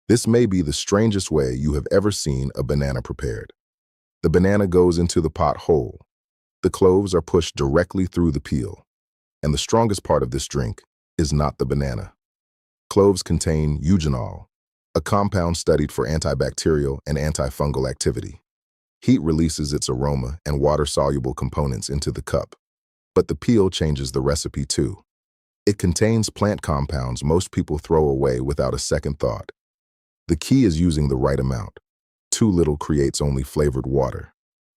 This may be the strangest way you have ever seen a banana prepared. The banana goes into the pot whole. The cloves are pushed directly through the peel. And the strongest part of this drink is not the banana. Cloves contain eugenol, a compound studied for antibacterial and antifungal activity. Heat releases its aroma and water-soluble components into the cup. But the peel changes the recipe too. It contains plant compounds most people throw away without a second thought. The key is using the right amount. Too little creates only flavored water.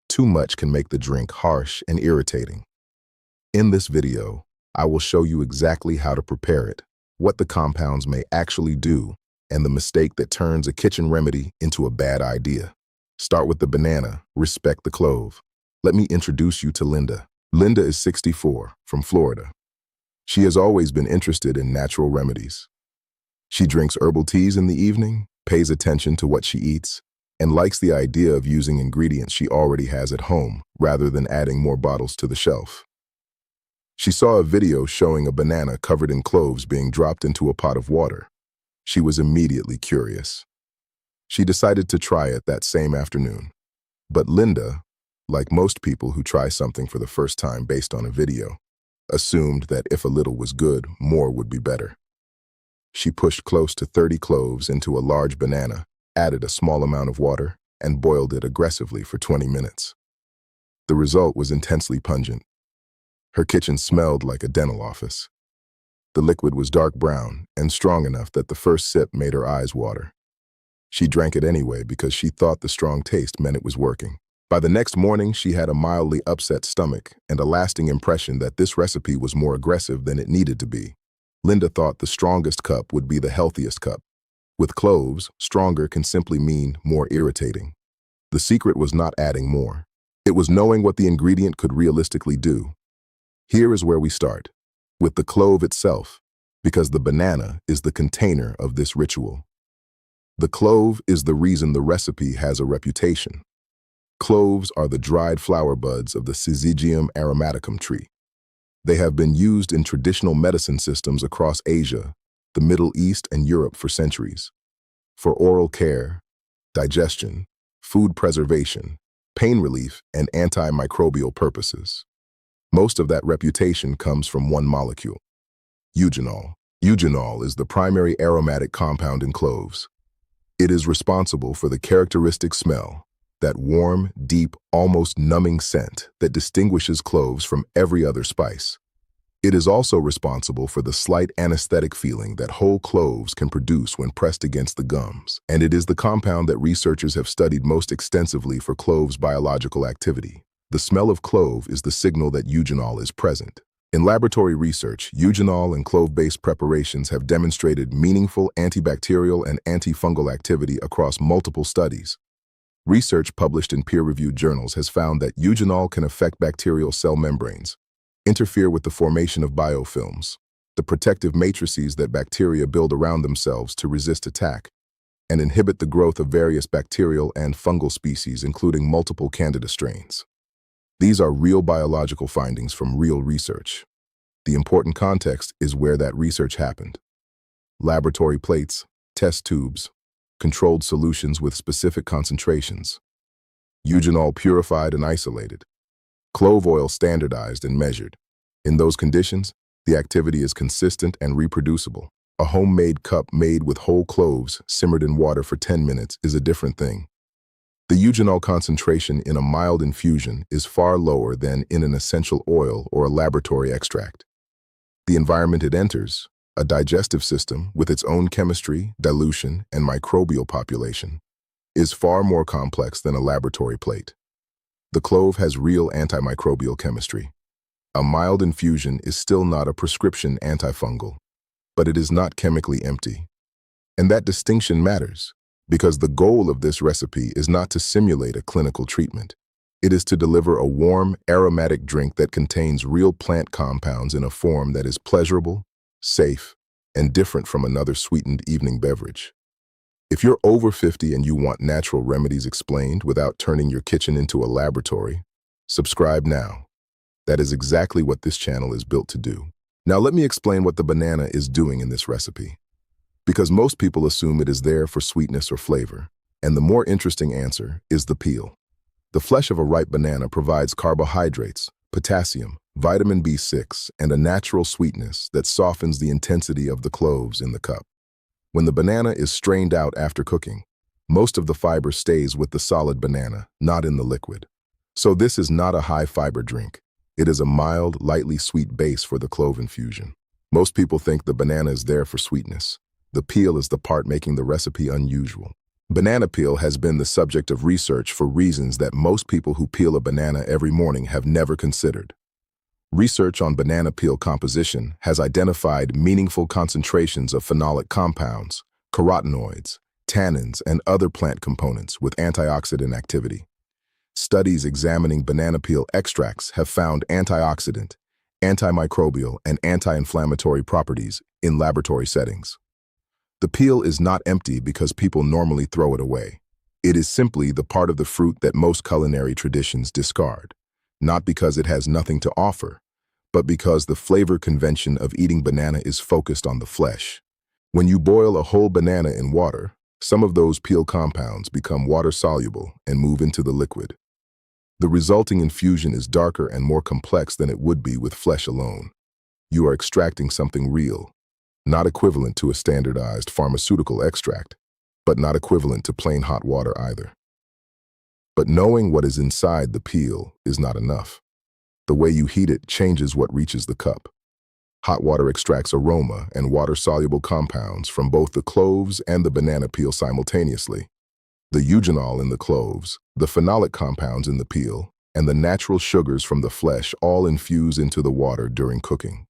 Too much can make the drink harsh and irritating. In this video, I will show you exactly how to prepare it, what the compounds may actually do, and the mistake that turns a kitchen remedy into a bad idea. Start with the banana, respect the clove. Let me introduce you to Linda. Linda is 64, from Florida. She has always been interested in natural remedies. She drinks herbal teas in the evening, pays attention to what she eats, and likes the idea of using ingredients she already has at home rather than adding more bottles to the shelf. She saw a video showing a banana covered in cloves being dropped into a pot of water. She was immediately curious. She decided to try it that same afternoon. But Linda, like most people who try something for the first time based on a video, assumed that if a little was good, more would be better. She pushed close to 30 cloves into a large banana, added a small amount of water, and boiled it aggressively for 20 minutes. The result was intensely pungent. Her kitchen smelled like a dental office. The liquid was dark brown and strong enough that the first sip made her eyes water. She drank it anyway because she thought the strong taste meant it was working. By the next morning, she had a mildly upset stomach and a lasting impression that this recipe was more aggressive than it needed to be. Linda thought the strongest cup would be the healthiest cup. With cloves, stronger can simply mean more irritating. The secret was not adding more. It was knowing what the ingredient could realistically do. Here is where we start, with the clove itself, because the banana is the container of this ritual. The clove is the reason the recipe has a reputation. Cloves are the dried flower buds of the Syzygium aromaticum tree. They have been used in traditional medicine systems across Asia, the Middle East, and Europe for centuries. For oral care, digestion, food preservation, pain relief, and antimicrobial purposes. Most of that reputation comes from one molecule, eugenol. Eugenol is the primary aromatic compound in cloves. It is responsible for the characteristic smell, that warm, deep, almost numbing scent that distinguishes cloves from every other spice. It is also responsible for the slight anesthetic feeling that whole cloves can produce when pressed against the gums, and it is the compound that researchers have studied most extensively for cloves' biological activity. The smell of clove is the signal that eugenol is present. In laboratory research, eugenol and clove-based preparations have demonstrated meaningful antibacterial and antifungal activity across multiple studies. Research published in peer-reviewed journals has found that eugenol can affect bacterial cell membranes, interfere with the formation of biofilms, the protective matrices that bacteria build around themselves to resist attack, and inhibit the growth of various bacterial and fungal species, including multiple Candida strains. These are real biological findings from real research. The important context is where that research happened. Laboratory plates, test tubes, controlled solutions with specific concentrations. Eugenol purified and isolated. Clove oil standardized and measured. In those conditions, the activity is consistent and reproducible. A homemade cup made with whole cloves simmered in water for 10 minutes is a different thing. The eugenol concentration in a mild infusion is far lower than in an essential oil or a laboratory extract. The environment it enters, a digestive system with its own chemistry, dilution, and microbial population, is far more complex than a laboratory plate. The clove has real antimicrobial chemistry. A mild infusion is still not a prescription antifungal, but it is not chemically empty. And that distinction matters, because the goal of this recipe is not to simulate a clinical treatment. It is to deliver a warm, aromatic drink that contains real plant compounds in a form that is pleasurable, safe, and different from another sweetened evening beverage. If you're over 50 and you want natural remedies explained without turning your kitchen into a laboratory, subscribe now. That is exactly what this channel is built to do. Now let me explain what the banana is doing in this recipe. Because most people assume it is there for sweetness or flavor, and the more interesting answer is the peel. The flesh of a ripe banana provides carbohydrates, potassium, vitamin B6, and a natural sweetness that softens the intensity of the cloves in the cup. When the banana is strained out after cooking, most of the fiber stays with the solid banana, not in the liquid. So this is not a high-fiber drink. It is a mild, lightly sweet base for the clove infusion. Most people think the banana is there for sweetness. The peel is the part making the recipe unusual. Banana peel has been the subject of research for reasons that most people who peel a banana every morning have never considered. Research on banana peel composition has identified meaningful concentrations of phenolic compounds, carotenoids, tannins, and other plant components with antioxidant activity. Studies examining banana peel extracts have found antioxidant, antimicrobial, and anti-inflammatory properties in laboratory settings. The peel is not empty because people normally throw it away. It is simply the part of the fruit that most culinary traditions discard, not because it has nothing to offer, but because the flavor convention of eating banana is focused on the flesh. When you boil a whole banana in water, some of those peel compounds become water-soluble and move into the liquid. The resulting infusion is darker and more complex than it would be with flesh alone. You are extracting something real, not equivalent to a standardized pharmaceutical extract, but not equivalent to plain hot water either. But knowing what is inside the peel is not enough. The way you heat it changes what reaches the cup. Hot water extracts aroma and water-soluble compounds from both the cloves and the banana peel simultaneously. The eugenol in the cloves, the phenolic compounds in the peel, and the natural sugars from the flesh all infuse into the water during cooking.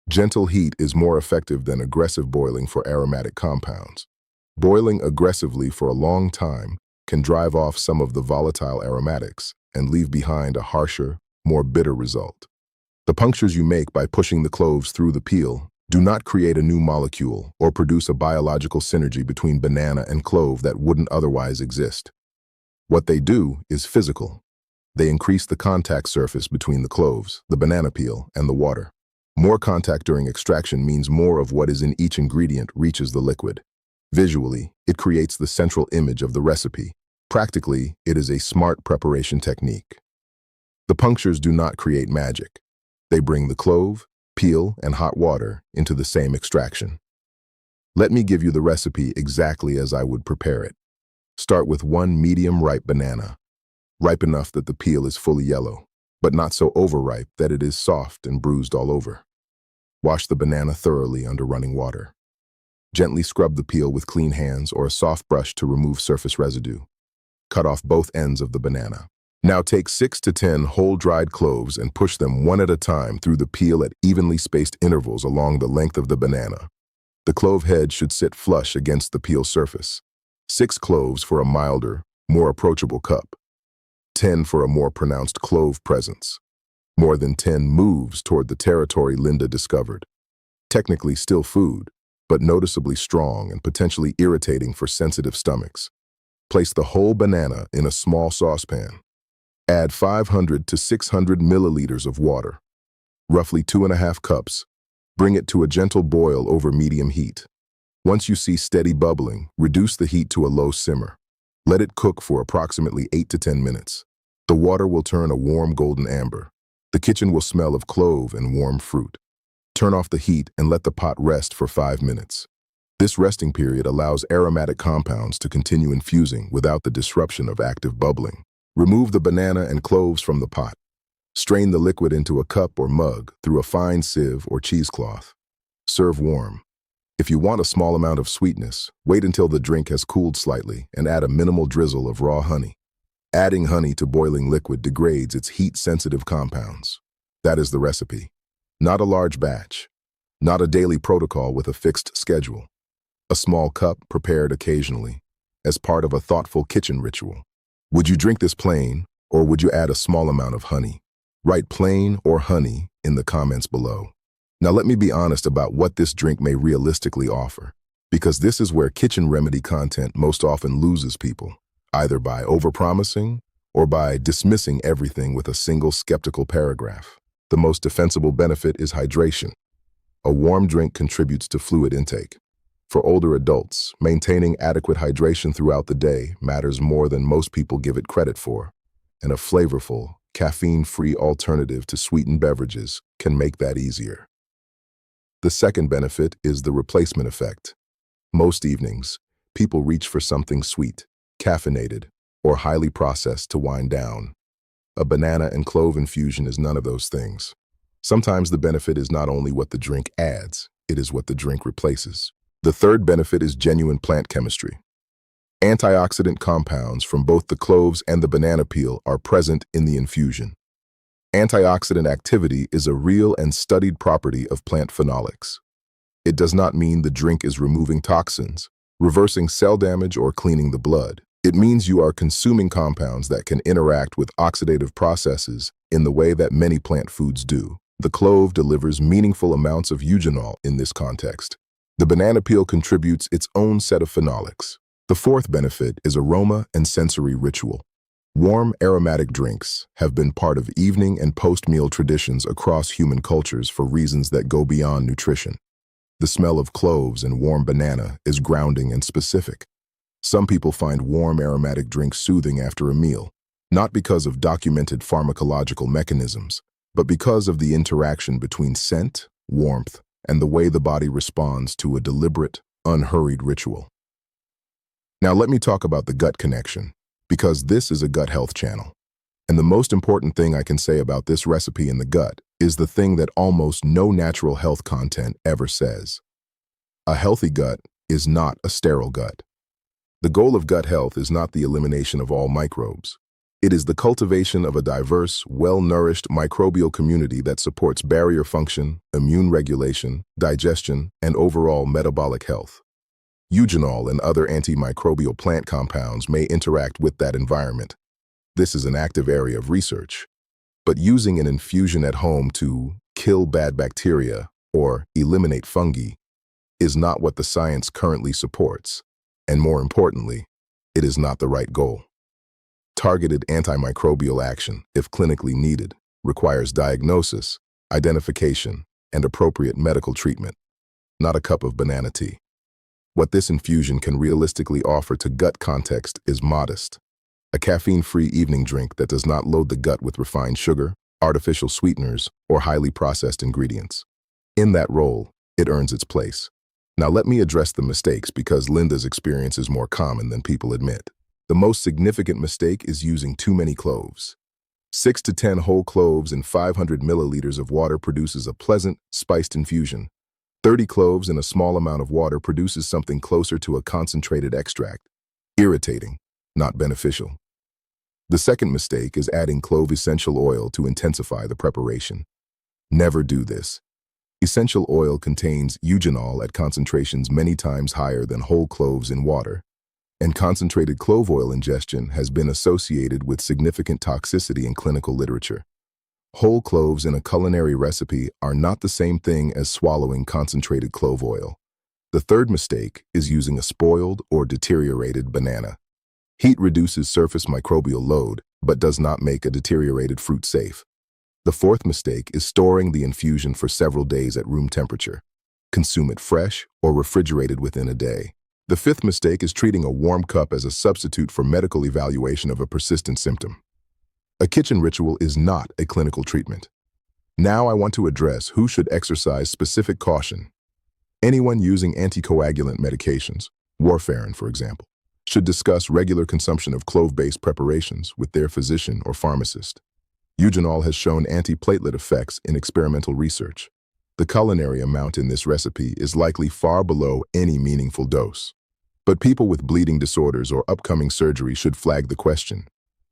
Gentle heat is more effective than aggressive boiling for aromatic compounds. Boiling aggressively for a long time can drive off some of the volatile aromatics and leave behind a harsher, more bitter result. The punctures you make by pushing the cloves through the peel do not create a new molecule or produce a biological synergy between banana and clove that wouldn't otherwise exist. What they do is physical. They increase the contact surface between the cloves, the banana peel, and the water. More contact during extraction means more of what is in each ingredient reaches the liquid. Visually, it creates the central image of the recipe. Practically, it is a smart preparation technique. The punctures do not create magic. They bring the clove, peel, and hot water into the same extraction. Let me give you the recipe exactly as I would prepare it. Start with one medium-ripe banana, ripe enough that the peel is fully yellow, but not so overripe that it is soft and bruised all over. Wash the banana thoroughly under running water. Gently scrub the peel with clean hands or a soft brush to remove surface residue. Cut off both ends of the banana. Now take 6 to 10 whole dried cloves and push them one at a time through the peel at evenly spaced intervals along the length of the banana. The clove head should sit flush against the peel surface. 6 cloves for a milder, more approachable cup. 10 for a more pronounced clove presence. More than 10 moves toward the territory Linda discovered. Technically still food, but noticeably strong and potentially irritating for sensitive stomachs. Place the whole banana in a small saucepan. Add 500 to 600 milliliters of water, roughly 2.5 cups. Bring it to a gentle boil over medium heat. Once you see steady bubbling, reduce the heat to a low simmer. Let it cook for approximately 8 to 10 minutes. The water will turn a warm golden amber. The kitchen will smell of clove and warm fruit. Turn off the heat and let the pot rest for 5 minutes. This resting period allows aromatic compounds to continue infusing without the disruption of active bubbling. Remove the banana and cloves from the pot. Strain the liquid into a cup or mug through a fine sieve or cheesecloth. Serve warm. If you want a small amount of sweetness, wait until the drink has cooled slightly and add a minimal drizzle of raw honey. Adding honey to boiling liquid degrades its heat-sensitive compounds. That is the recipe. Not a large batch. Not a daily protocol with a fixed schedule. A small cup prepared occasionally, as part of a thoughtful kitchen ritual. Would you drink this plain, or would you add a small amount of honey? Write plain or honey in the comments below. Now let me be honest about what this drink may realistically offer, because this is where kitchen remedy content most often loses people, either by overpromising or by dismissing everything with a single skeptical paragraph. The most defensible benefit is hydration. A warm drink contributes to fluid intake. For older adults, maintaining adequate hydration throughout the day matters more than most people give it credit for, and a flavorful, caffeine-free alternative to sweetened beverages can make that easier. The second benefit is the replacement effect. Most evenings, people reach for something sweet, caffeinated, or highly processed to wind down. A banana and clove infusion is none of those things. Sometimes the benefit is not only what the drink adds, it is what the drink replaces. The third benefit is genuine plant chemistry. Antioxidant compounds from both the cloves and the banana peel are present in the infusion. Antioxidant activity is a real and studied property of plant phenolics. It does not mean the drink is removing toxins, reversing cell damage, or cleaning the blood. It means you are consuming compounds that can interact with oxidative processes in the way that many plant foods do. The clove delivers meaningful amounts of eugenol in this context. The banana peel contributes its own set of phenolics. The fourth benefit is aroma and sensory ritual. Warm, aromatic drinks have been part of evening and post-meal traditions across human cultures for reasons that go beyond nutrition. The smell of cloves and warm banana is grounding and specific. Some people find warm, aromatic drinks soothing after a meal, not because of documented pharmacological mechanisms, but because of the interaction between scent, warmth, and the way the body responds to a deliberate, unhurried ritual. Now let me talk about the gut connection, because this is a gut health channel. And the most important thing I can say about this recipe in the gut is the thing that almost no natural health content ever says. A healthy gut is not a sterile gut. The goal of gut health is not the elimination of all microbes. It is the cultivation of a diverse, well-nourished microbial community that supports barrier function, immune regulation, digestion, and overall metabolic health. Eugenol and other antimicrobial plant compounds may interact with that environment. This is an active area of research. But using an infusion at home to kill bad bacteria or eliminate fungi is not what the science currently supports. And more importantly, it is not the right goal. Targeted antimicrobial action, if clinically needed, requires diagnosis, identification, and appropriate medical treatment, not a cup of banana tea. What this infusion can realistically offer to gut context is modest. A caffeine-free evening drink that does not load the gut with refined sugar, artificial sweeteners, or highly processed ingredients. In that role, it earns its place. Now let me address the mistakes because Linda's experience is more common than people admit. The most significant mistake is using too many cloves. 6 to 10 whole cloves in 500 milliliters of water produces a pleasant, spiced infusion. 30 cloves in a small amount of water produces something closer to a concentrated extract. Irritating, not beneficial. The second mistake is adding clove essential oil to intensify the preparation. Never do this. Essential oil contains eugenol at concentrations many times higher than whole cloves in water, and concentrated clove oil ingestion has been associated with significant toxicity in clinical literature. Whole cloves in a culinary recipe are not the same thing as swallowing concentrated clove oil. The third mistake is using a spoiled or deteriorated banana. Heat reduces surface microbial load, but does not make a deteriorated fruit safe. The fourth mistake is storing the infusion for several days at room temperature. Consume it fresh or refrigerated within a day. The fifth mistake is treating a warm cup as a substitute for medical evaluation of a persistent symptom. A kitchen ritual is not a clinical treatment. Now I want to address who should exercise specific caution. Anyone using anticoagulant medications, warfarin for example, should discuss regular consumption of clove-based preparations with their physician or pharmacist. Eugenol has shown antiplatelet effects in experimental research. The culinary amount in this recipe is likely far below any meaningful dose. But people with bleeding disorders or upcoming surgery should flag the question.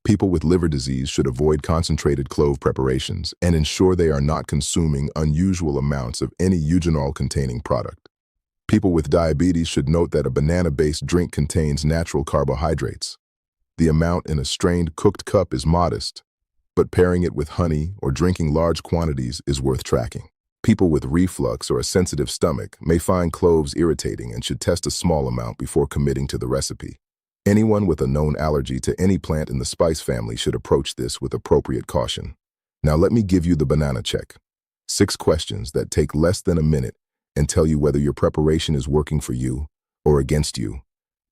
People with liver disease should avoid concentrated clove preparations and ensure they are not consuming unusual amounts of any eugenol-containing product. People with diabetes should note that a banana-based drink contains natural carbohydrates. The amount in a strained cooked cup is modest, but pairing it with honey or drinking large quantities is worth tracking. People with reflux or a sensitive stomach may find cloves irritating and should test a small amount before committing to the recipe. Anyone with a known allergy to any plant in the spice family should approach this with appropriate caution. Now let me give you the banana check. 6 questions that take less than a minute and tell you whether your preparation is working for you or against you.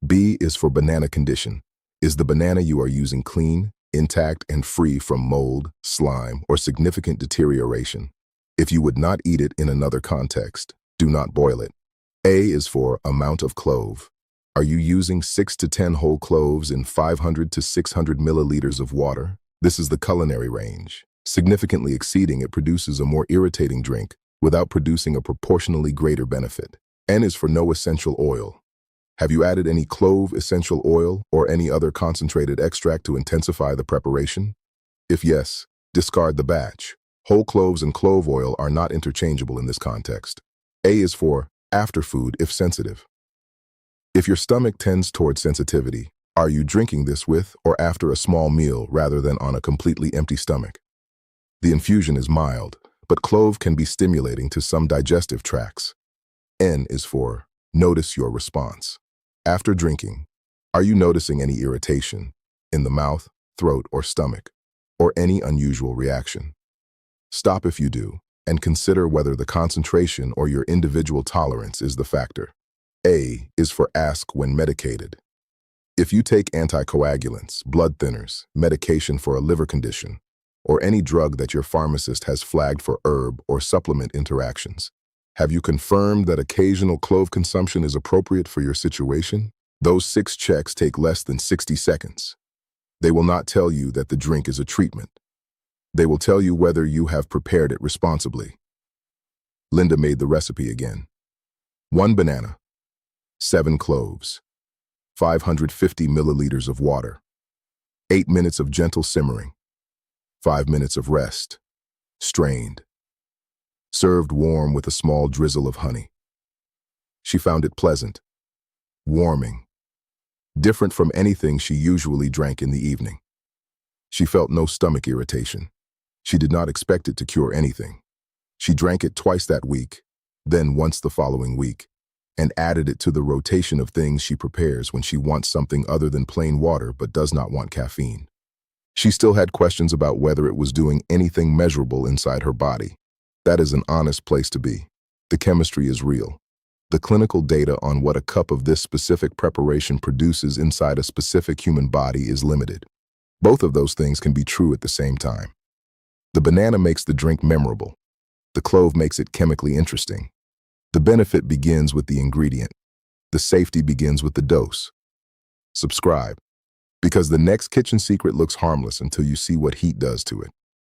B is for banana condition. Is the banana you are using clean, intact, and free from mold, slime, or significant deterioration? If you would not eat it in another context, do not boil it. A is for amount of clove. Are you using 6 to 10 whole cloves in 500 to 600 milliliters of water? This is the culinary range. Significantly exceeding it produces a more irritating drink without producing a proportionally greater benefit. N is for no essential oil. Have you added any clove essential oil or any other concentrated extract to intensify the preparation? If yes, discard the batch. Whole cloves and clove oil are not interchangeable in this context. A is for after food if sensitive. If your stomach tends toward sensitivity, are you drinking this with or after a small meal rather than on a completely empty stomach? The infusion is mild, but clove can be stimulating to some digestive tracts. N is for notice your response. After drinking, are you noticing any irritation in the mouth, throat, or stomach, or any unusual reaction? Stop if you do, and consider whether the concentration or your individual tolerance is the factor. A is for ask when medicated. If you take anticoagulants, blood thinners, medication for a liver condition, or any drug that your pharmacist has flagged for herb or supplement interactions, have you confirmed that occasional clove consumption is appropriate for your situation? Those 6 checks take less than 60 seconds. They will not tell you that the drink is a treatment. They will tell you whether you have prepared it responsibly. Linda made the recipe again. 1 banana, 7 cloves, 550 milliliters of water, 8 minutes of gentle simmering, 5 minutes of rest, strained. Served warm with a small drizzle of honey. She found it pleasant, warming, different from anything she usually drank in the evening. She felt no stomach irritation. She did not expect it to cure anything. She drank it twice that week, then once the following week, and added it to the rotation of things she prepares when she wants something other than plain water but does not want caffeine. She still had questions about whether it was doing anything measurable inside her body. That is an honest place to be. The chemistry is real. The clinical data on what a cup of this specific preparation produces inside a specific human body is limited. Both of those things can be true at the same time. The banana makes the drink memorable. The clove makes it chemically interesting. The benefit begins with the ingredient. The safety begins with the dose. Subscribe, because the next kitchen secret looks harmless until you see what heat does to it.